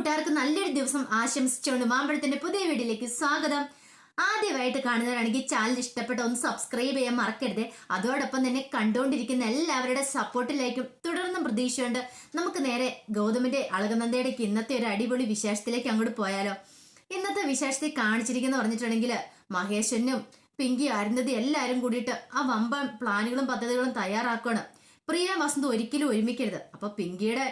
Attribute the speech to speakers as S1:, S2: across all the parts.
S1: കൂട്ടുകാർക്ക് നല്ലൊരു ദിവസം ആശംസിച്ചുകൊണ്ട് മാമ്പഴത്തിന്റെ പുതിയ വീഡിയോയിലേക്ക് സ്വാഗതം. ആദ്യമായിട്ട് കാണുന്നവരാണെങ്കിൽ ചാനൽ ഇഷ്ടപ്പെട്ട ഒന്ന് സബ്സ്ക്രൈബ് ചെയ്യാൻ മറക്കരുത്. അതോടൊപ്പം തന്നെ കണ്ടുകൊണ്ടിരിക്കുന്ന എല്ലാവരുടെ സപ്പോർട്ടിലേക്കും തുടർന്നും പ്രതീക്ഷയുണ്ട്. നമുക്ക് നേരെ ഗൗതമിന്റെ അളകനന്ദയുടെ ഇന്നത്തെ ഒരു അടിപൊളി വിശേഷത്തിലേക്ക് അങ്ങോട്ട് പോയാലോ. ഇന്നത്തെ വിശേഷത്തിൽ കാണിച്ചിരിക്കുന്ന പറഞ്ഞിട്ടുണ്ടെങ്കിൽ മഹേശ്വരനും പിങ്കി അരുന്ധതി എല്ലാവരും കൂടിയിട്ട് ആ വമ്പൻ പ്ലാനുകളും പദ്ധതികളും തയ്യാറാക്കുകയാണ്. പ്രിയ വസന്ത് ഒരിക്കലും ഒരുമിക്കരുത്. അപ്പൊ പിങ്കിയുടെ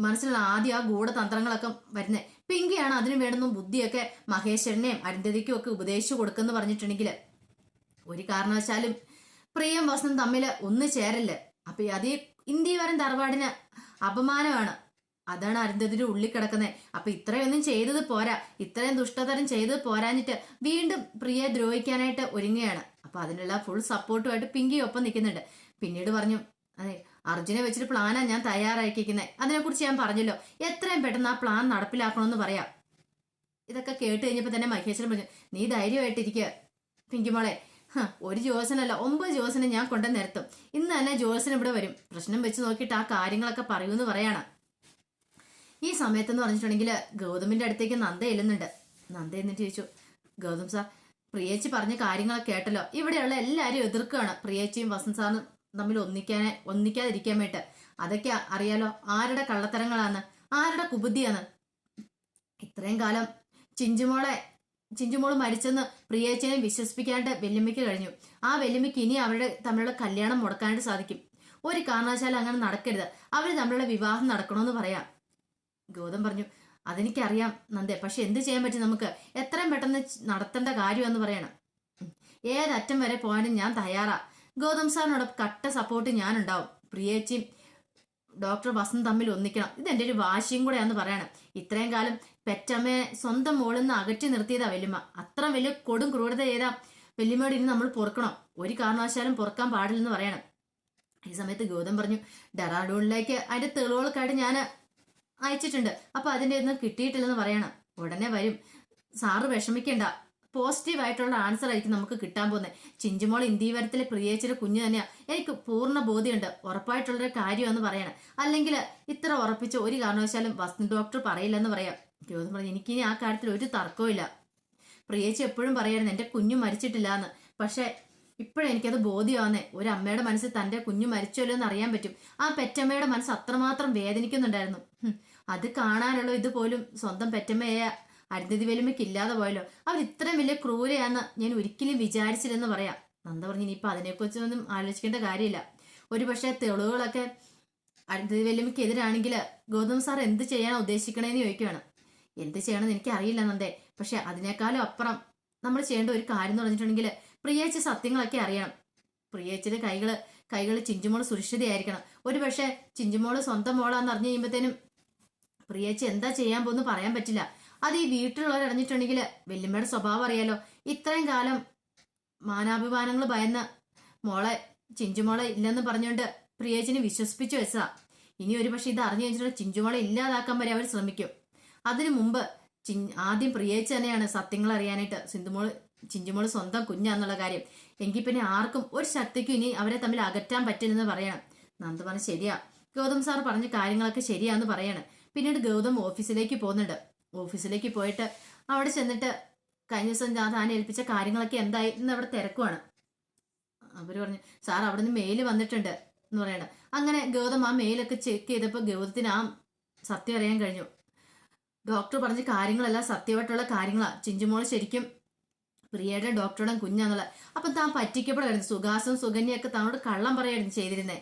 S1: മനസ്സിലുള്ള ആദ്യം ആ ഗൂഢതന്ത്രങ്ങളൊക്കെ വരുന്നത് പിങ്കിയാണ്. അതിനു വേണ്ടുന്ന ബുദ്ധിയൊക്കെ മഹേശ്വരനെയും അരുന്ധതിക്കും ഒക്കെ ഉപദേശിച്ചു കൊടുക്കുന്നു പറഞ്ഞിട്ടുണ്ടെങ്കിൽ ഒരു കാരണവശാലും പ്രിയം വസന്തും തമ്മിൽ ഒന്ന് ചേരല്ല. അപ്പൊ അത് ഇന്ത്യവരൻ തറവാടിന് അപമാനമാണ്. അതാണ് അരുന്ധതിയുടെ ഉള്ളിൽ കിടക്കുന്നത്. അപ്പൊ ഇത്രയൊന്നും ചെയ്തത് പോരാ, ഇത്രയും ദുഷ്ടതരം ചെയ്തത് പോരാഞ്ഞിട്ട് വീണ്ടും പ്രിയയെ ദ്രോഹിക്കാനായിട്ട് ഒരുങ്ങുകയാണ്. അപ്പൊ അതിനുള്ള ഫുൾ സപ്പോർട്ടുമായിട്ട് പിങ്കി ഒപ്പം നിൽക്കുന്നുണ്ട്. പിന്നീട് പറഞ്ഞു, അതെ അർജുനെ വെച്ചിട്ട് പ്ലാനാ ഞാൻ തയ്യാറാക്കിയിരിക്കുന്നത്. അതിനെക്കുറിച്ച് ഞാൻ പറഞ്ഞല്ലോ, എത്രയും പെട്ടെന്ന് ആ പ്ലാൻ നടപ്പിലാക്കണമെന്ന് പറയാം. ഇതൊക്കെ കേട്ട് കഴിഞ്ഞപ്പോ തന്നെ മഹേശ്വരൻ പറഞ്ഞു, നീ ധൈര്യമായിട്ടിരിക്കുക പിങ്കിമോളെ. ഒരു ജോസനല്ല 9 ജോസനെ ഞാൻ കൊണ്ടു നിരത്തും. ഇന്ന് തന്നെ ജോസൻ ഇവിടെ വരും, പ്രശ്നം വെച്ച് നോക്കിയിട്ട് ആ കാര്യങ്ങളൊക്കെ പറയൂന്ന് പറയാണ്. ഈ സമയത്തെന്ന് പറഞ്ഞിട്ടുണ്ടെങ്കിൽ ഗൗതമിന്റെ അടുത്തേക്ക് നന്ദ ചെല്ലുന്നുണ്ട്. നന്ദ എന്നിട്ട് ചോദിച്ചു, ഗൗതം സാർ പ്രിയേച്ചി പറഞ്ഞ കാര്യങ്ങളൊക്കെ കേട്ടല്ലോ, ഇവിടെയുള്ള എല്ലാവരും എതിർക്കുകയാണ് പ്രിയേച്ചിയും വസന്ത് സാറിനും തമ്മിൽ ഒന്നിക്കാതിരിക്കാൻ വേണ്ടിട്ട്. അതൊക്കെ അറിയാലോ, ആരുടെ കള്ളത്തരങ്ങളാണ്, ആരുടെ കുബുദ്ധിയാണ്. ഇത്രയും കാലം ചിഞ്ചുമോള് മരിച്ചെന്ന് പ്രിയേച്ചനെ വിശ്വസിപ്പിക്കാണ്ട് വെല്ലുമ്മയ്ക്ക് കഴിഞ്ഞു. ആ വെല്ലുമ്മയ്ക്ക് ഇനി അവരുടെ തമ്മിലുള്ള കല്യാണം മുടക്കാനായിട്ട് സാധിക്കും. ഒരു കാരണവശാലും അങ്ങനെ നടക്കരുത്, അവർ തമ്മിലുള്ള വിവാഹം നടക്കണമെന്ന് പറയാം. ഗൗതം പറഞ്ഞു, അതെനിക്കറിയാം നന്ദേ, പക്ഷെ എന്ത് ചെയ്യാൻ പറ്റും, നമുക്ക് എത്രയും പെട്ടെന്ന് നടത്തേണ്ട കാര്യമെന്ന് പറയണം. ഏതറ്റം വരെ പോകാനും ഞാൻ തയ്യാറാ. ഗൗതം സാറിനോട് കട്ട സപ്പോർട്ട് ഞാനുണ്ടാവും. പ്രിയേച്ചിയും ഡോക്ടർ വസന്ത് തമ്മിൽ ഒന്നിക്കണം, ഇതെന്റെ ഒരു വാശിയും കൂടെയാന്ന് പറയണം. ഇത്രയും കാലം പെറ്റമ്മയെ സ്വന്തം മോളിൽ നിന്ന് അകറ്റി നിർത്തിയതാ വെല്ലുമ്മ. അത്ര വലിയ കൊടും ക്രൂരത ചെയ്താ വെല്ലുമ്മയോട് ഇനി നമ്മൾ പൊറുക്കണം, ഒരു കാരണവശാലും പൊറുക്കാൻ പാടില്ലെന്ന് പറയണം. ഈ സമയത്ത് ഗൗതം പറഞ്ഞു, ഡെറാഡൂണിലേക്ക് അതിന്റെ തെളിവുകൾക്കായിട്ട് ഞാൻ അയച്ചിട്ടുണ്ട്, അപ്പൊ അതിന്റെ ഒന്നും കിട്ടിയിട്ടില്ലെന്ന് പറയണം. ഉടനെ വരും, സാറ് വിഷമിക്കണ്ട, പോസിറ്റീവ് ആയിട്ടുള്ള ആൻസർ ആയിരിക്കും നമുക്ക് കിട്ടാൻ പോകുന്നത്. ചിഞ്ചുമോൾ ഇന്ത്യവരത്തിലെ പ്രിയേച്ചിയുടെ കുഞ്ഞു തന്നെയാ, എനിക്ക് പൂർണ്ണ ബോധ്യമുണ്ട്, ഉറപ്പായിട്ടുള്ളൊരു കാര്യമെന്ന് പറയണം. അല്ലെങ്കിൽ ഇത്ര ഉറപ്പിച്ച് ഒരു കാരണവശാലും വസന്ത് ഡോക്ടർ പറയില്ലെന്ന് പറയാം. ഗൗതം പറഞ്ഞു, എനിക്കിനി ആ കാര്യത്തിൽ ഒരു തർക്കവും ഇല്ല. പ്രിയേച്ചി എപ്പോഴും പറയായിരുന്നു എന്റെ കുഞ്ഞു മരിച്ചിട്ടില്ല എന്ന്, പക്ഷെ ഇപ്പോഴെനിക്കത് ബോധ്യമാന്നേ. ഒരു അമ്മയുടെ മനസ്സിൽ തന്റെ കുഞ്ഞു മരിച്ചല്ലോ എന്ന് അറിയാൻ പറ്റും. ആ പെറ്റമ്മയുടെ മനസ്സ് അത്രമാത്രം വേദനിക്കുന്നുണ്ടായിരുന്നു. അത് കാണാനുള്ള ഇതുപോലും സ്വന്തം പെറ്റമ്മയെ അരുന്ധതി വെല്ലുമ്മയ്ക്ക് ഇല്ലാതെ പോയല്ലോ. അവർ ഇത്രയും വലിയ ക്രൂരയാന്ന് ഞാൻ ഒരിക്കലും വിചാരിച്ചില്ലെന്ന് പറയാം. നന്ദ പറഞ്ഞു, ഇനിയിപ്പൊ അതിനെക്കുറിച്ചൊന്നും ആലോചിക്കേണ്ട കാര്യമില്ല. ഒരു പക്ഷേ തെളിവുകളൊക്കെ അരുന്ധതി വെല്ലുമ്മയ്ക്ക് എതിരാണെങ്കിൽ ഗൗതം സാർ എന്ത് ചെയ്യാനാണ് ഉദ്ദേശിക്കണേന്ന് ചോദിക്കുകയാണ്. എന്ത് ചെയ്യണമെന്ന് എനിക്ക് അറിയില്ല നന്ദേ, പക്ഷെ അതിനേക്കാളും അപ്പുറം നമ്മൾ ചെയ്യേണ്ട ഒരു കാര്യം എന്ന് പറഞ്ഞിട്ടുണ്ടെങ്കിൽ പ്രിയേച്ചി സത്യങ്ങളൊക്കെ അറിയണം. പ്രിയേച്ചിയുടെ കൈകള് ചിഞ്ചുമോള് സുരക്ഷിതയായിരിക്കണം. ഒരു പക്ഷെ ചിഞ്ചുമോള് സ്വന്തം മോളാന്ന് അറിഞ്ഞു കഴിയുമ്പോഴത്തേനും പ്രിയേച്ചി എന്താ ചെയ്യാൻ പോകുന്നു പറയാൻ പറ്റില്ല. അത് ഈ വീട്ടിലുള്ളവർ അറിഞ്ഞിട്ടുണ്ടെങ്കിൽ വെല്ലുമ്മയുടെ സ്വഭാവം അറിയാലോ. ഇത്രയും കാലം മാനാഭിമാനങ്ങൾ ഭയന്ന് ചിഞ്ചുമോളെ ഇല്ലെന്ന് പറഞ്ഞുകൊണ്ട് പ്രിയേച്ചിനെ വിശ്വസിപ്പിച്ചു വെച്ചതാ. ഇനി ഒരു പക്ഷെ ഇത് അറിഞ്ഞു കഴിഞ്ഞിട്ടുണ്ടെങ്കിൽ ചിഞ്ചുമോളെ ഇല്ലാതാക്കാൻ വരെ അവർ ശ്രമിക്കും. അതിനു മുമ്പ് ആദ്യം പ്രിയേച്ചി തന്നെയാണ് സത്യങ്ങൾ അറിയാനായിട്ട് ചിഞ്ചുമോള് സ്വന്തം കുഞ്ഞാന്നുള്ള കാര്യം. എങ്കിൽ പിന്നെ ആർക്കും ഒരു ശക്തിക്കും ഇനി അവരെ തമ്മിൽ അകറ്റാൻ പറ്റില്ലെന്ന് പറയണം. നന്ദ പറഞ്ഞ ശരിയാ, ഗൗതം സാർ പറഞ്ഞ കാര്യങ്ങളൊക്കെ ശരിയാന്ന് പറയാണ്. പിന്നീട് ഗൗതം ഓഫീസിലേക്ക് പോകുന്നുണ്ട്. ഓഫീസിലേക്ക് പോയിട്ട് അവിടെ ചെന്നിട്ട് കഴിഞ്ഞ ദിവസം താൻ ഏൽപ്പിച്ച കാര്യങ്ങളൊക്കെ എന്തായി എന്ന് അവിടെ തിരക്കുവാണ്. അവര് പറഞ്ഞു, സാർ അവിടെ നിന്ന് മെയിൽ വന്നിട്ടുണ്ട് എന്ന് പറയണം. അങ്ങനെ ഗൗതം ആ മെയിലൊക്കെ ചെക്ക് ചെയ്തപ്പോൾ ഗൗതത്തിന് ആ സത്യം അറിയാൻ കഴിഞ്ഞു. ഡോക്ടർ പറഞ്ഞ കാര്യങ്ങളെല്ലാം സത്യമായിട്ടുള്ള കാര്യങ്ങളാ. ചിഞ്ചുമോള് ശരിക്കും പ്രിയയുടെ ഡോക്ടറുടെ കുഞ്ഞാന്നുള്ള. അപ്പൊ താൻ പറ്റിക്കപ്പെടായിരുന്നു. സുഹാസും സുകന്യൊക്കെ താനോട് കള്ളം പറയായിരുന്നു ചെയ്തിരുന്നേ.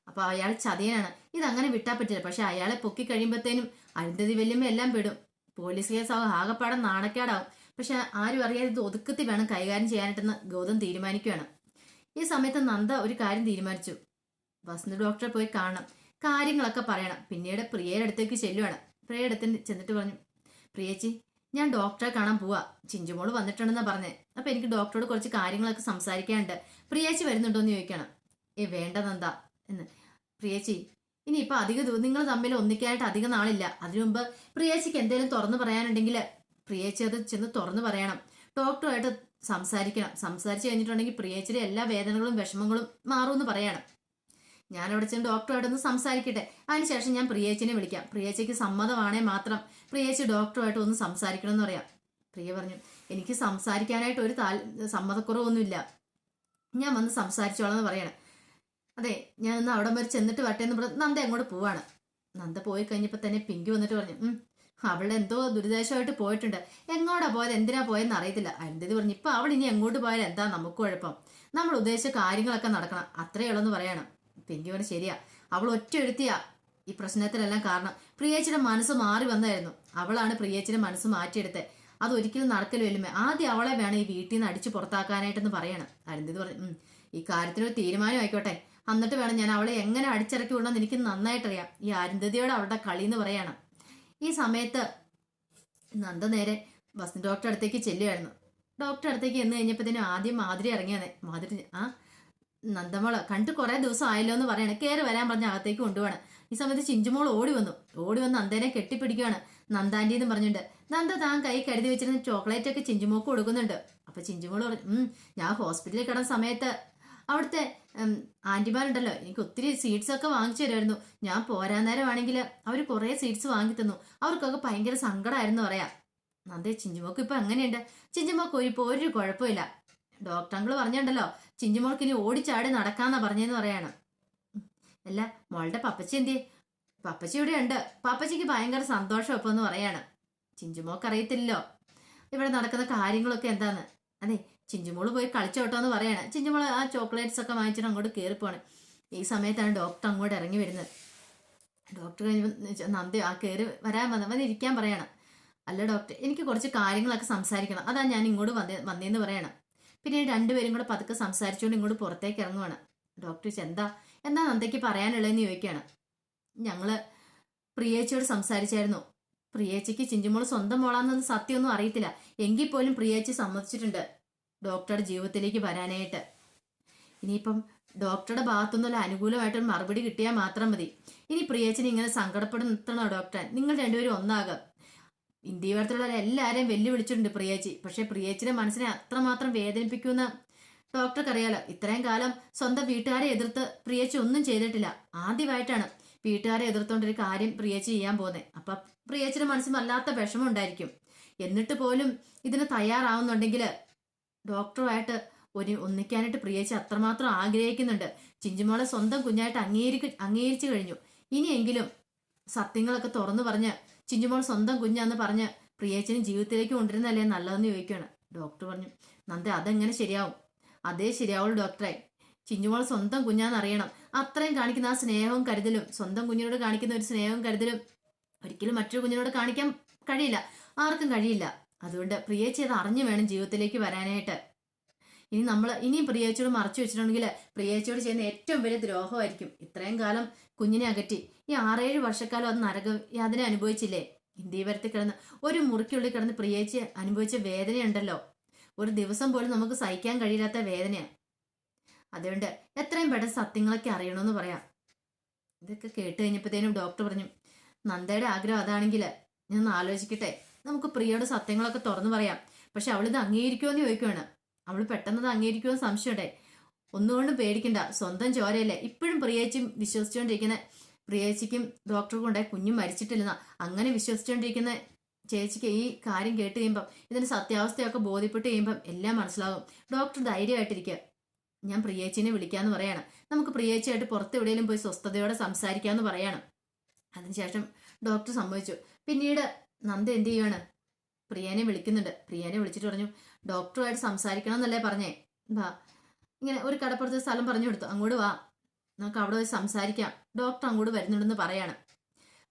S1: അപ്പൊ അയാൾ ചതിയനാണ്, ഇതങ്ങനെ വിട്ടാൻ പറ്റില്ല. പക്ഷെ അയാളെ പൊക്കി കഴിയുമ്പോഴത്തേനും അരുന്ധതി വെല്ലുമ്മ എല്ലാം പെടും. പോലീസ് കേസാവും, ആകെപ്പാടം നാണക്കേടാവും. പക്ഷെ ആരും അറിയാതെ ഇത് ഒതുക്കത്തി വേണം കൈകാര്യം ചെയ്യാനായിട്ടെന്ന് ഗൗതം തീരുമാനിക്കുകയാണ്. ഈ സമയത്ത് നന്ദ ഒരു കാര്യം തീരുമാനിച്ചു, വസന്ത് ഡോക്ടറെ പോയി കാണണം, കാര്യങ്ങളൊക്കെ പറയണം. പിന്നീട് പ്രിയയുടെ അടുത്തേക്ക് ചെല്ലുവാണ്. പ്രിയയുടെ അടുത്ത് ചെന്നിട്ട് പറഞ്ഞു, പ്രിയേച്ചി ഞാൻ ഡോക്ടറെ കാണാൻ പോവാ, ചിഞ്ചുമോള് വന്നിട്ടുണ്ടെന്നാ പറഞ്ഞേ. അപ്പൊ എനിക്ക് ഡോക്ടറോട് കുറച്ച് കാര്യങ്ങളൊക്കെ സംസാരിക്കാനുണ്ട്, പ്രിയേച്ചി വരുന്നുണ്ടോന്ന് ചോദിക്കണം. വേണ്ട നന്ദ എന്ന്. പ്രിയേച്ചി ഇനിയിപ്പൊ നിങ്ങൾ തമ്മിൽ ഒന്നിക്കാനായിട്ട് അധികം നാളില്ല. അതിനു മുമ്പ് പ്രിയേച്ചിക്ക് എന്തെങ്കിലും തുറന്നു പറയാനുണ്ടെങ്കിൽ പ്രിയേച്ചി അത് ചെന്ന് തുറന്നു പറയണം. ഡോക്ടറുമായിട്ട് സംസാരിക്കണം. സംസാരിച്ചു കഴിഞ്ഞിട്ടുണ്ടെങ്കിൽ പ്രിയേച്ചിയുടെ എല്ലാ വേദനകളും വിഷമങ്ങളും മാറുമെന്ന് പറയണം. ഞാൻ അവിടെ ചെന്ന് ഡോക്ടറുമായിട്ടൊന്ന് സംസാരിക്കട്ടെ, അതിനുശേഷം ഞാൻ പ്രിയേച്ചിനെ വിളിക്കാം. പ്രിയേച്ചിക്ക് സമ്മതമാണേ മാത്രം പ്രിയേച്ചി ഡോക്ടറുമായിട്ട് ഒന്ന് സംസാരിക്കണം എന്ന് പറയാം. പ്രിയ പറഞ്ഞു, എനിക്ക് സംസാരിക്കാനായിട്ട് ഒരു സമ്മതക്കുറവൊന്നുമില്ല, ഞാൻ വന്ന് സംസാരിച്ചോളാം എന്ന് പറയണം. അതെ, ഞാൻ ഒന്ന് അവിടെ വരെ ചെന്നിട്ട് വട്ടെ എന്ന് പറഞ്ഞ് നന്ദ അങ്ങോട്ട് പോവാണ്. നന്ദ പോയി കഴിഞ്ഞപ്പോൾ തന്നെ പിങ്കി വന്നിട്ട് പറഞ്ഞു, അവളുടെ എന്തോ ദുരിതാശമായിട്ട് പോയിട്ടുണ്ട്, എങ്ങോട്ടാ പോയത്, എന്തിനാ പോയെന്ന് അറിയത്തില്ല. അരുന്ധതി പറഞ്ഞു, ഇപ്പൊ അവൾ ഇനി എങ്ങോട്ട് പോയാൽ എന്താ നമുക്ക് കുഴപ്പം, നമ്മൾ ഉദ്ദേശിച്ച കാര്യങ്ങളൊക്കെ നടക്കണം, അത്രേ ഉള്ളെന്ന് പറയണം. പിങ്കി പറഞ്ഞു, ശരിയാ, അവൾ ഒറ്റ എഴുത്തിയാ ഈ പ്രശ്നത്തിനെല്ലാം കാരണം. പ്രിയേച്ചിയുടെ മനസ്സ് മാറി വന്നായിരുന്നു, അവളാണ് പ്രിയേച്ചിയുടെ മനസ്സ് മാറ്റിയെടുത്തത്, അതൊരിക്കലും നടക്കലും വല്ലുമേ. ആദ്യം അവളെ വേണം ഈ വീട്ടിൽ നിന്ന് അടിച്ചു പുറത്താക്കാനായിട്ടെന്ന് പറയണം. അരുന്ധതി പറഞ്ഞു, ഈ കാര്യത്തിനൊരു തീരുമാനം ആയിക്കോട്ടെ, എന്നിട്ട് വേണം ഞാൻ അവളെ എങ്ങനെ അടിച്ചിറക്കി വിടണമെന്ന് എനിക്ക് നന്നായിട്ടറിയാം. ഈ അരുന്ധതിയോട് അവളുടെ കളി എന്ന് പറയണം. ഈ സമയത്ത് നന്ദ നേരെ വസന്ത് ഡോക്ടറെ അടുത്തേക്ക് ചെല്ലുമായിരുന്നു. ഡോക്ടറെ അടുത്തേക്ക് എന്ന് കഴിഞ്ഞപ്പോഴത്തേനും ആദ്യം മാതിരി ഇറങ്ങിയാന്നേ. മാതിരി നന്ദമോള് കണ്ടു കുറെ ദിവസം ആയല്ലോ എന്ന് പറയണേ, കയറി വരാൻ പറഞ്ഞ അകത്തേക്ക് കൊണ്ടുപോകണം. ഈ സമയത്ത് ചിഞ്ചുമോൾ ഓടി വന്ന് നന്ദനെ കെട്ടിപ്പിടിക്കുകയാണ്. നന്ദാൻ്റെ എന്ന് പറഞ്ഞിട്ടുണ്ട്. നന്ദ താൻ കൈ കരുതി വെച്ചിരുന്ന ചോക്ലേറ്റ് ഒക്കെ ചിഞ്ചുമോക്ക് കൊടുക്കുന്നുണ്ട്. അപ്പൊ ചിഞ്ചുമോൾ പറഞ്ഞു, ഞാൻ ഹോസ്പിറ്റലിൽ കിടന്ന സമയത്ത് അവിടുത്തെ ആന്റിമാരുണ്ടല്ലോ, എനിക്ക് ഒത്തിരി സീഡ്സ് ഒക്കെ വാങ്ങിച്ചു തരുമായിരുന്നു. ഞാൻ പോരാൻ നേരമാണെങ്കിൽ അവർ കുറേ സീഡ്സ് വാങ്ങി തന്നു, അവർക്കൊക്കെ ഭയങ്കര സങ്കടമായിരുന്നു പറയാം. നന്ദേ, ചിഞ്ചുമോക്ക് ഇപ്പൊ എങ്ങനെയുണ്ട്? ചിഞ്ചുമോക്ക് ഇപ്പൊ ഒരു കുഴപ്പമില്ല, ഡോക്ടർ അങ്കിള് പറഞ്ഞിട്ടുണ്ടല്ലോ, ചിഞ്ചുമോൾക്ക് ഇനി ഓടിച്ചാടി നടക്കാന്നാ പറഞ്ഞെന്ന് പറയാണ്. അല്ല, മോളുടെ പപ്പച്ചി എന്തിയെ? പപ്പച്ചി ഇവിടെ ഉണ്ട്, പപ്പച്ചിക്ക് ഭയങ്കര സന്തോഷം ഇപ്പൊ എന്ന് പറയാണ്. ചിഞ്ചുമോക്ക് അറിയത്തില്ലല്ലോ ഇവിടെ നടക്കുന്ന കാര്യങ്ങളൊക്കെ എന്താന്ന്. അതെ, ചിഞ്ചുമോള് പോയി കളിച്ചോട്ടോ എന്ന് പറയാണ്. ചിഞ്ചുമോള് ആ ചോക്ലേറ്റ്സ് ഒക്കെ വാങ്ങിച്ചിട്ട് അങ്ങോട്ട് കയറിപ്പോണ്. ഈ സമയത്താണ് ഡോക്ടർ അങ്ങോട്ട് ഇറങ്ങി വരുന്നത്. ഡോക്ടർ കഴിഞ്ഞ് നന്ദി കയറി വരാൻ ഇരിക്കാൻ പറയണം. അല്ല ഡോക്ടർ, എനിക്ക് കുറച്ച് കാര്യങ്ങളൊക്കെ സംസാരിക്കണം, അതാ ഞാൻ ഇങ്ങോട്ട് വന്നേന്ന് പറയണം. പിന്നെ രണ്ടുപേരും കൂടെ പതുക്കെ സംസാരിച്ചുകൊണ്ട് ഇങ്ങോട്ട് പുറത്തേക്ക് ഇറങ്ങുവാണ്. ഡോക്ടർ എന്താ നന്ദയ്ക്ക് പറയാനുള്ളതെന്ന് ചോദിക്കുകയാണ്. ഞങ്ങള് പ്രിയേച്ചിയോട് സംസാരിച്ചായിരുന്നു. പ്രിയേച്ചിക്ക് ചിഞ്ചുമോള് സ്വന്തം മോളാന്നൊന്നും സത്യമൊന്നും അറിയത്തില്ല, എങ്കിൽ പോലും പ്രിയേച്ചി സമ്മതിച്ചിട്ടുണ്ട് ഡോക്ടറുടെ ജീവിതത്തിലേക്ക് വരാനായിട്ട്. ഇനിയിപ്പം ഡോക്ടറുടെ ഭാഗത്തുനിന്നുള്ള അനുകൂലമായിട്ടൊരു മറുപടി കിട്ടിയാൽ മാത്രം മതി. ഇനി പ്രിയേച്ചിനെ ഇങ്ങനെ സങ്കടപ്പെടുത്തണോ ഡോക്ടർ? നിങ്ങൾ രണ്ടുപേരും ഒന്നാകുക. ഇന്ത്യയിലുള്ള എല്ലാവരെയും വെല്ലുവിളിച്ചിട്ടുണ്ട് പ്രിയേച്ചി, പക്ഷെ പ്രിയേച്ചിയുടെ മനസ്സിനെ അത്രമാത്രം വേദനിപ്പിക്കുന്ന ഡോക്ടർക്കറിയാലോ. ഇത്രയും കാലം സ്വന്തം വീട്ടുകാരെ എതിർത്ത് പ്രിയേച്ചി ഒന്നും ചെയ്തിട്ടില്ല, ആദ്യമായിട്ടാണ് വീട്ടുകാരെ എതിർത്തോണ്ടൊരു കാര്യം പ്രിയേച്ചി ചെയ്യാൻ പോകുന്നത്. അപ്പൊ പ്രിയേച്ചിയുടെ മനസ്സിൽ വല്ലാത്ത വിഷമം ഉണ്ടായിരിക്കും. എന്നിട്ട് പോലും ഇതിന് തയ്യാറാവുന്നുണ്ടെങ്കിൽ ഡോക്ടറുമായിട്ട് ഒന്നിക്കാനായിട്ട് പ്രിയേച്ചി അത്രമാത്രം ആഗ്രഹിക്കുന്നുണ്ട്. ചിഞ്ചുമോളെ സ്വന്തം കുഞ്ഞായിട്ട് അംഗീകരിച്ചു കഴിഞ്ഞു. ഇനിയെങ്കിലും സത്യങ്ങളൊക്കെ തുറന്നു പറഞ്ഞ് ചിഞ്ചുമോൾ സ്വന്തം കുഞ്ഞാന്ന് പറഞ്ഞ് പ്രിയേച്ചിനെ ജീവിതത്തിലേക്ക് കൊണ്ടുവരുന്നല്ലേ നല്ലതെന്ന് ചോദിക്കുകയാണ്. ഡോക്ടർ പറഞ്ഞു, നന്ദ അതെങ്ങനെ ശരിയാവും? അതേ ശരിയാവുള്ളൂ ഡോക്ടറെ, ചിഞ്ചുമോൾ സ്വന്തം കുഞ്ഞാന്ന് അറിയണം. അത്രയും കാണിക്കുന്ന ആ സ്നേഹവും കരുതലും, സ്വന്തം കുഞ്ഞിനോട് കാണിക്കുന്ന ഒരു സ്നേഹവും കരുതലും ഒരിക്കലും മറ്റൊരു കുഞ്ഞിനോട് കാണിക്കാൻ കഴിയില്ല, ആർക്കും കഴിയില്ല. അതുകൊണ്ട് പ്രിയേച്ചി അത് അറിഞ്ഞു വേണം ജീവിതത്തിലേക്ക് വരാനായിട്ട്. ഇനിയും പ്രിയേച്ചിയോട് മറച്ചു വെച്ചിട്ടുണ്ടെങ്കിൽ പ്രിയേച്ചിയോട് ചെയ്യുന്ന ഏറ്റവും വലിയ ദ്രോഹമായിരിക്കും. ഇത്രയും കാലം കുഞ്ഞിനെ അകറ്റി ഈ 6-7 വർഷക്കാലം അത് നരകയാതന അനുഭവിച്ചില്ലേ? ഇന്ത്യവരത്തിൽ കിടന്ന് ഒരു മുറിക്കുള്ളിൽ കിടന്ന് പ്രിയേച്ചി അനുഭവിച്ച വേദനയുണ്ടല്ലോ, ഒരു ദിവസം പോലും നമുക്ക് സഹിക്കാൻ കഴിയാത്ത വേദനയാണ്. അതുകൊണ്ട് എത്രയും പെട്ടെന്ന് സത്യങ്ങളൊക്കെ അറിയണമെന്ന് പറയാം. ഇതൊക്കെ കേട്ട് കഴിഞ്ഞപ്പോഴത്തേനും ഡോക്ടർ പറഞ്ഞു, നന്ദയുടെ ആഗ്രഹം അതാണെങ്കിൽ ഞാൻ ഒന്ന് ആലോചിക്കട്ടെ, നമുക്ക് പ്രിയയോട് സത്യങ്ങളൊക്കെ തുറന്നു പറയാം. പക്ഷെ അവളിത് അംഗീകരിക്കുമെന്ന് ചോദിക്കുകയാണ്. അവൾ പെട്ടെന്ന് അംഗീകരിക്കുമെന്ന് സംശയമുണ്ടേ. ഒന്നുകൊണ്ടും പേടിക്കണ്ട, സ്വന്തം ചോരയല്ലേ. ഇപ്പോഴും പ്രിയേച്ചും വിശ്വസിച്ചുകൊണ്ടിരിക്കുന്ന, പ്രിയേച്ചിക്കും ഡോക്ടർക്കും ഉണ്ടായി കുഞ്ഞും മരിച്ചിട്ടില്ലെന്ന അങ്ങനെ വിശ്വസിച്ചുകൊണ്ടിരിക്കുന്ന ചേച്ചിക്ക് ഈ കാര്യം കേട്ട് കഴിയുമ്പം, ഇതിന്റെ സത്യാവസ്ഥയൊക്കെ ബോധ്യപ്പെട്ട് കഴിയുമ്പം എല്ലാം മനസ്സിലാവും. ഡോക്ടർ ധൈര്യമായിട്ടിരിക്കുക, ഞാൻ പ്രിയേച്ചിനെ വിളിക്കാന്ന് പറയാണ്. നമുക്ക് പ്രിയേച്ചിയായിട്ട് പുറത്ത് എവിടെയെങ്കിലും പോയി സ്വസ്ഥതയോടെ സംസാരിക്കാന്ന് പറയാണ്. അതിനുശേഷം ഡോക്ടർ സമ്മതിച്ചു. പിന്നീട് നന്ദ എന്ത് ചെയ്യുവാണ്, പ്രിയനെ വിളിക്കുന്നുണ്ട്. പ്രിയനെ വിളിച്ചിട്ട് പറഞ്ഞു, ഡോക്ടറുമായിട്ട് സംസാരിക്കണം എന്നല്ലേ പറഞ്ഞേ, വാ, ഇങ്ങനെ ഒരു കടപ്പുറത്ത് സ്ഥലം പറഞ്ഞു കൊടുത്തു, അങ്ങോട്ട് വാ, നമുക്ക് അവിടെ പോയി സംസാരിക്കാം, ഡോക്ടർ അങ്ങോട്ട് വരുന്നുണ്ടെന്ന് പറയാണ്.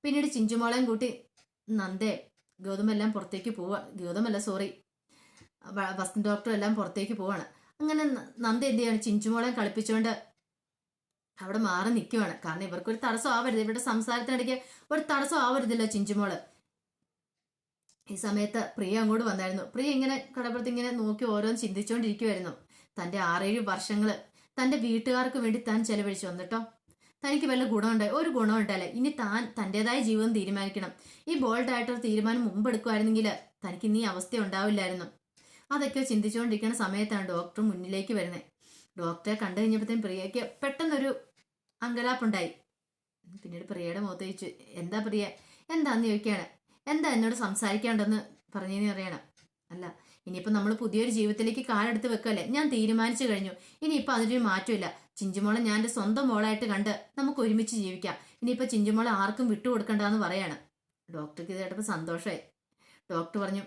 S1: പിന്നീട് ചിഞ്ചുമോളെയും കൂട്ടി നന്ദേ ഗൗതമെല്ലാം പുറത്തേക്ക് പോവാ, വസന്ത് ഡോക്ടറും എല്ലാം പുറത്തേക്ക് പോവാണ്. അങ്ങനെ നന്ദ എന്ത് ചെയ്യാണ്, ചിഞ്ചുമോളെ കളിപ്പിച്ചുകൊണ്ട് അവിടെ മാറി നിൽക്കുവാണ്. കാരണം ഇവർക്കൊരു തടസ്സം ആവരുത്, ഇവരുടെ സംസാരത്തിനിടയ്ക്ക് ഒരു തടസ്സം ആവരുതല്ലോ ചിഞ്ചുമോള്. ഈ സമയത്ത് പ്രിയ അങ്ങോട്ട് വന്നായിരുന്നു. പ്രിയ ഇങ്ങനെ കടപ്പുറത്ത് ഇങ്ങനെ നോക്കി ഓരോന്ന് ചിന്തിച്ചുകൊണ്ടിരിക്കുമായിരുന്നു. തന്റെ 6-7 വർഷങ്ങള് തന്റെ വീട്ടുകാർക്ക് വേണ്ടി താൻ ചെലവഴിച്ചു വന്നിട്ടോ, തനിക്ക് വല്ല ഗുണമുണ്ടായി? ഒരു ഗുണം ഉണ്ടായില്ലേ. ഇനി താൻ തൻ്റെതായ ജീവിതം തീരുമാനിക്കണം. ഈ ബോൾഡ് ആയിട്ടൊരു തീരുമാനം മുമ്പ് എടുക്കുമായിരുന്നെങ്കിൽ തനിക്ക് ഇനി അവസ്ഥ ഉണ്ടാവില്ലായിരുന്നു. അതൊക്കെ ചിന്തിച്ചുകൊണ്ടിരിക്കുന്ന സമയത്താണ് ഡോക്ടർ മുന്നിലേക്ക് വരുന്നത്. ഡോക്ടറെ കണ്ടു കഴിഞ്ഞപ്പോഴത്തേക്കും പ്രിയയ്ക്ക് പെട്ടെന്നൊരു അങ്കലാപ്പുണ്ടായി. പിന്നീട് പ്രിയയുടെ മുഖത്ത് ചോദിച്ചു, എന്താ പ്രിയ, എന്താന്ന് ചോദിക്കുകയാണ്. എന്താ എന്നോട് സംസാരിക്കാണ്ടെന്ന് പറഞ്ഞെന്ന് പറയണം. അല്ല, ഇനിയിപ്പോൾ നമ്മൾ പുതിയൊരു ജീവിതത്തിലേക്ക് കാലെടുത്ത് വെക്കല്ലേ, ഞാൻ തീരുമാനിച്ചു കഴിഞ്ഞു. ഇനിയിപ്പോൾ അതിനൊരു മാറ്റമില്ല. ചിഞ്ചുമോളെ ഞാൻ എൻ്റെ സ്വന്തം മോളായിട്ട് കണ്ട് നമുക്ക് ഒരുമിച്ച് ജീവിക്കാം. ഇനിയിപ്പോൾ ചിഞ്ചുമോളെ ആർക്കും വിട്ടുകൊടുക്കണ്ടെന്ന് പറയാണ്. ഡോക്ടർക്ക് ഇത് കേട്ടപ്പോൾ സന്തോഷമായി. ഡോക്ടർ പറഞ്ഞു,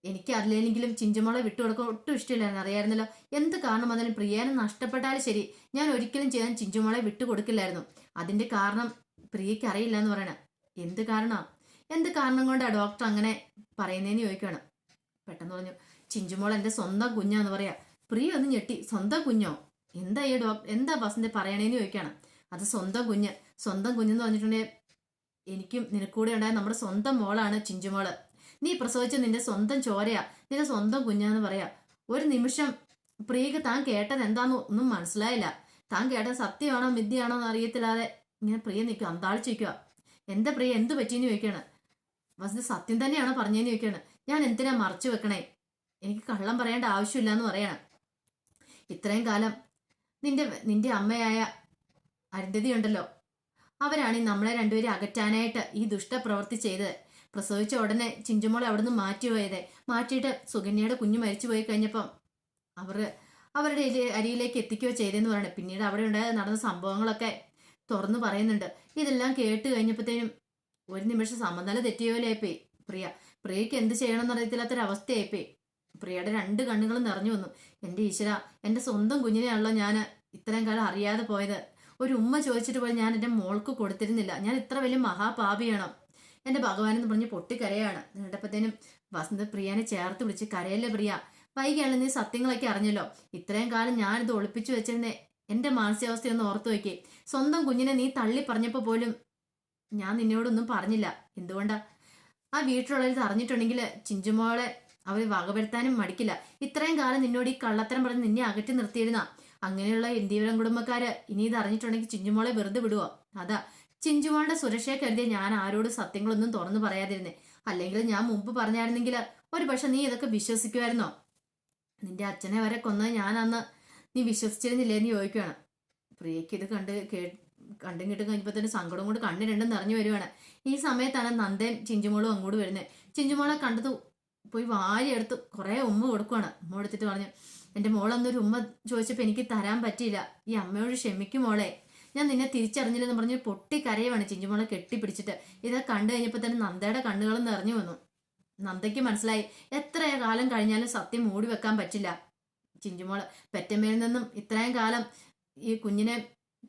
S1: എനിക്ക് അറിയില്ലെങ്കിലും ചിഞ്ചുമോളെ വിട്ടുകൊടുക്കാൻ ഒട്ടും ഇഷ്ടമില്ലായിരുന്നു, അറിയായിരുന്നല്ലോ. എന്ത് കാരണം വന്നാലും പ്രിയനെ നഷ്ടപ്പെട്ടാലും ശരി, ഞാൻ ഒരിക്കലും ചെയ്യാൻ ചിഞ്ചുമോളെ വിട്ടുകൊടുക്കില്ലായിരുന്നു. അതിന്റെ കാരണം പ്രിയയ്ക്ക് അറിയില്ല എന്ന് പറയണ. എന്ത് കാരണം, എന്ത് കാരണം കൊണ്ടാണ് ഡോക്ടർ അങ്ങനെ പറയുന്നതെന്ന് ചോദിക്കുകയാണ്. പെട്ടെന്ന് പറഞ്ഞു, ചിഞ്ചുമോൾ എൻ്റെ സ്വന്തം കുഞ്ഞാന്ന് പറയാ. പ്രിയ ഒന്ന് ഞെട്ടി. സ്വന്തം കുഞ്ഞോ? എന്താ ഈ ഡോക്ടർ, എന്താ വസന്ത പറയണേന്ന് ചോദിക്കുകയാണ്. അത് സ്വന്തം കുഞ്ഞ്, സ്വന്തം കുഞ്ഞെന്ന് പറഞ്ഞിട്ടുണ്ടെങ്കിൽ എനിക്കും നിനക്കൂടെ ഉണ്ടായ നമ്മുടെ സ്വന്തം മോളാണ് ചിഞ്ചുമോള്. നീ പ്രസവിച്ച നിന്റെ സ്വന്തം ചോരയാ, നിന്റെ സ്വന്തം കുഞ്ഞാന്ന് പറയാ. ഒരു നിമിഷം പ്രിയക്ക് താൻ കേട്ടത് എന്താന്ന് ഒന്നും മനസ്സിലായില്ല. താൻ കേട്ടത് സത്യമാണോ മിഥ്യയാണോ എന്ന് അറിയത്തില്ലാതെ ഇങ്ങനെ പ്രിയ നിൽക്കുക, അന്താളിച്ചിരിക്കുക. എന്താ പ്രിയ, എന്ത് പറ്റിയെന്ന് ചോദിക്കുകയാണ്. വസന്ത സത്യം തന്നെയാണോ പറഞ്ഞതെന്ന് ചോദിക്കുകയാണ്. ഞാൻ എന്തിനാ മറച്ചു വെക്കണേ, എനിക്ക് കള്ളം പറയേണ്ട ആവശ്യമില്ല എന്ന് പറയണം. ഇത്രയും കാലം നിന്റെ അമ്മയായ അരുന്ധതി ഉണ്ടല്ലോ, അവരാണ് നമ്മളെ രണ്ടുപേരും അകറ്റാനായിട്ട് ഈ ദുഷ്ടപ്രവൃത്തി ചെയ്തത്. പ്രസവിച്ച ഉടനെ ചിഞ്ചുമോളെ അവിടുന്ന് മാറ്റിപ്പോയതേ, മാറ്റിയിട്ട് സുകന്യയുടെ കുഞ്ഞ് മരിച്ചു പോയി കഴിഞ്ഞപ്പം അവരുടെ അരിയിലേക്ക് എത്തിക്കുകയോ ചെയ്തെന്ന് പറയണേ. പിന്നീട് അവിടെ നടന്ന സംഭവങ്ങളൊക്കെ തുറന്നു പറയുന്നുണ്ട്. ഇതെല്ലാം കേട്ട് കഴിഞ്ഞപ്പോഴത്തേനും ഒരു നിമിഷം സമനില തെറ്റിയോലായിപ്പോയി പ്രിയയ്ക്ക് എന്ത് ചെയ്യണമെന്ന് അറിയത്തില്ലാത്തൊരവസ്ഥയായിപ്പോയി. പ്രിയയുടെ 2 കണ്ണുകളും നിറഞ്ഞു വന്നു. എൻ്റെ ഈശ്വര, എൻ്റെ സ്വന്തം കുഞ്ഞിനെയാണല്ലോ ഞാൻ ഇത്രയും കാലം അറിയാതെ പോയത്. ഒരു ഉമ്മ ചോദിച്ചിട്ട് പോലും ഞാൻ എൻ്റെ മോൾക്ക് കൊടുത്തിരുന്നില്ല. ഞാൻ ഇത്ര വലിയ മഹാപാപിയാണോ എൻ്റെ ഭഗവാൻ എന്ന് പറഞ്ഞ് പൊട്ടിക്കരയാണ്. എന്നിട്ടപ്പോഴത്തേനും വസന്ത പ്രിയനെ ചേർത്ത് വിളിച്ച്, കരയല്ലേ പ്രിയ, വൈകിയാണ് നീ സത്യങ്ങളൊക്കെ അറിഞ്ഞല്ലോ. ഇത്രയും കാലം ഞാനിത് ഒളിപ്പിച്ചു വെച്ചിരുന്നേ എൻ്റെ മാനസികാവസ്ഥയൊന്ന് ഓർത്തു വയ്ക്കേ. സ്വന്തം കുഞ്ഞിനെ നീ തള്ളി പറഞ്ഞപ്പോൾ പോലും ഞാൻ നിന്നോടൊന്നും പറഞ്ഞില്ല. എന്തുകൊണ്ടാ? ആ വീട്ടിലുള്ളത് അറിഞ്ഞിട്ടുണ്ടെങ്കിൽ ചിഞ്ചുമോളെ അവർ വകവരുത്താനും മടിക്കില്ല. ഇത്രയും കാലം നിന്നോട് ഈ കള്ളത്തരം പറഞ്ഞ് നിന്നെ അകറ്റി നിർത്തിയിരുന്ന അങ്ങനെയുള്ള ഇന്ത്യവരം കുടുംബക്കാര് ഇനി ഇത് അറിഞ്ഞിട്ടുണ്ടെങ്കിൽ ചിഞ്ചുമോളെ വെറുതെ വിടുവോ? അതാ ചിഞ്ചുമോളുടെ സുരക്ഷയെ കരുതിയ ഞാൻ ആരോട് സത്യങ്ങളൊന്നും തുറന്നു പറയാതിരുന്നേ. അല്ലെങ്കിൽ ഞാൻ മുമ്പ് പറഞ്ഞായിരുന്നെങ്കിൽ ഒരു പക്ഷെ നീ ഇതൊക്കെ വിശ്വസിക്കുമായിരുന്നോ? നിന്റെ അച്ഛനെ വരെ കൊന്നത് ഞാനന്ന് നീ വിശ്വസിച്ചിരുന്നില്ലേന്ന് ചോദിക്കുകയാണ്. പ്രിയയ്ക്ക് ഇത് കണ്ടും കിട്ടും കഴിഞ്ഞപ്പോൾ തന്നെ സങ്കടം കൊണ്ട് കണ്ണ് രണ്ടും നിറഞ്ഞു വരുവാണ്. ഈ സമയത്താണ് നന്ദയും ചിഞ്ചുമോളും അങ്ങോട്ട് വരുന്നത്. ചിഞ്ചുമോളെ കണ്ടത് പോയി വാരിയെടുത്ത് കുറേ ഉമ്മ കൊടുക്കുവാണ്. ഉമ്മ കൊടുത്തിട്ട് പറഞ്ഞു, എൻ്റെ മോളന്നൊരു ഉമ്മ ചോദിച്ചപ്പോൾ എനിക്ക് തരാൻ പറ്റിയില്ല. ഈ അമ്മയോട് ക്ഷമിക്കും മോളെ, ഞാൻ നിന്നെ തിരിച്ചറിഞ്ഞില്ലെന്ന് പറഞ്ഞ് പൊട്ടിക്കരയുവാണ് ചിഞ്ചുമോളെ കെട്ടിപ്പിടിച്ചിട്ട്. ഇതൊക്കെ കണ്ടു കഴിഞ്ഞപ്പോൾ തന്നെ നന്ദയുടെ കണ്ണുകളും നിറഞ്ഞു വന്നു. നന്ദയ്ക്ക് മനസ്സിലായി, എത്ര കാലം കഴിഞ്ഞാലും സത്യം മൂടി വെക്കാൻ പറ്റില്ല. ചിഞ്ചുമോള് പെറ്റമ്മയിൽ നിന്നും ഇത്രയും കാലം ഈ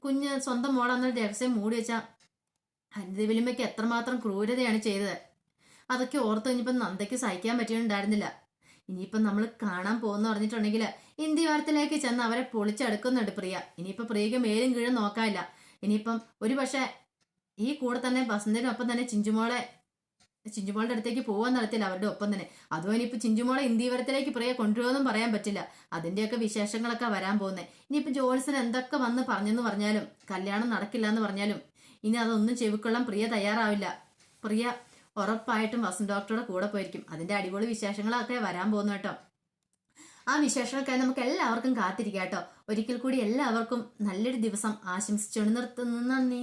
S1: കുഞ്ഞ് സ്വന്തം മോളെന്നൊരു രഹസ്യം മൂടി വെച്ച അരുന്ധതി വല്യമ്മയ്ക്ക് എത്രമാത്രം ക്രൂരതയാണ് ചെയ്തത്. അതൊക്കെ ഓർത്ത് കഴിഞ്ഞപ്പം നന്ദയ്ക്ക് സഹിക്കാൻ പറ്റിയിട്ടുണ്ടായിരുന്നില്ല. ഇനിയിപ്പം നമ്മൾ കാണാൻ പോകുന്ന പറഞ്ഞിട്ടുണ്ടെങ്കിൽ ഇന്ത്യ വാരത്തിലേക്ക് ചെന്ന് അവരെ പൊളിച്ചെടുക്കുന്നുണ്ട് പ്രിയ. ഇനിയിപ്പം പ്രിയക്ക് മേലും കീഴും നോക്കാനില്ല. ഇനിയിപ്പം ഒരു പക്ഷേ ഈ കൂടെ തന്നെ വസന്തനൊപ്പം തന്നെ ചിഞ്ചുമോളുടെ അടുത്തേക്ക് പോകാൻ നടത്തില്ല അവരുടെ ഒപ്പം തന്നെ. അതും ഇനിയിപ്പോൾ ചിഞ്ചുമോളെ ഇന്ത്യവരത്തിലേക്ക് പ്രിയ കൊണ്ടുപോകുമെന്നും പറയാൻ പറ്റില്ല. അതിൻ്റെയൊക്കെ വിശേഷങ്ങളൊക്കെ വരാൻ പോകുന്നത്. ഇനിയിപ്പോൾ ജോത്സൻ എന്തൊക്കെ വന്ന് പറഞ്ഞെന്ന് പറഞ്ഞാലും കല്യാണം നടക്കില്ല എന്ന് പറഞ്ഞാലും ഇനി അതൊന്നും ചെവിക്കൊള്ളാൻ പ്രിയ തയ്യാറാവില്ല. പ്രിയ ഉറപ്പായിട്ടും വസന്ത് ഡോക്ടറുടെ കൂടെ പോയിരിക്കും. അതിൻ്റെ അടിപൊളി വിശേഷങ്ങളൊക്കെ വരാൻ പോകുന്നു കേട്ടോ. ആ വിശേഷമൊക്കെ നമുക്ക് എല്ലാവർക്കും കാത്തിരിക്കാം കേട്ടോ. ഒരിക്കൽ കൂടി എല്ലാവർക്കും നല്ലൊരു ദിവസം ആശംസിച്ചുകൊണ്ട് നിർത്തുന്നു. നന്ദി.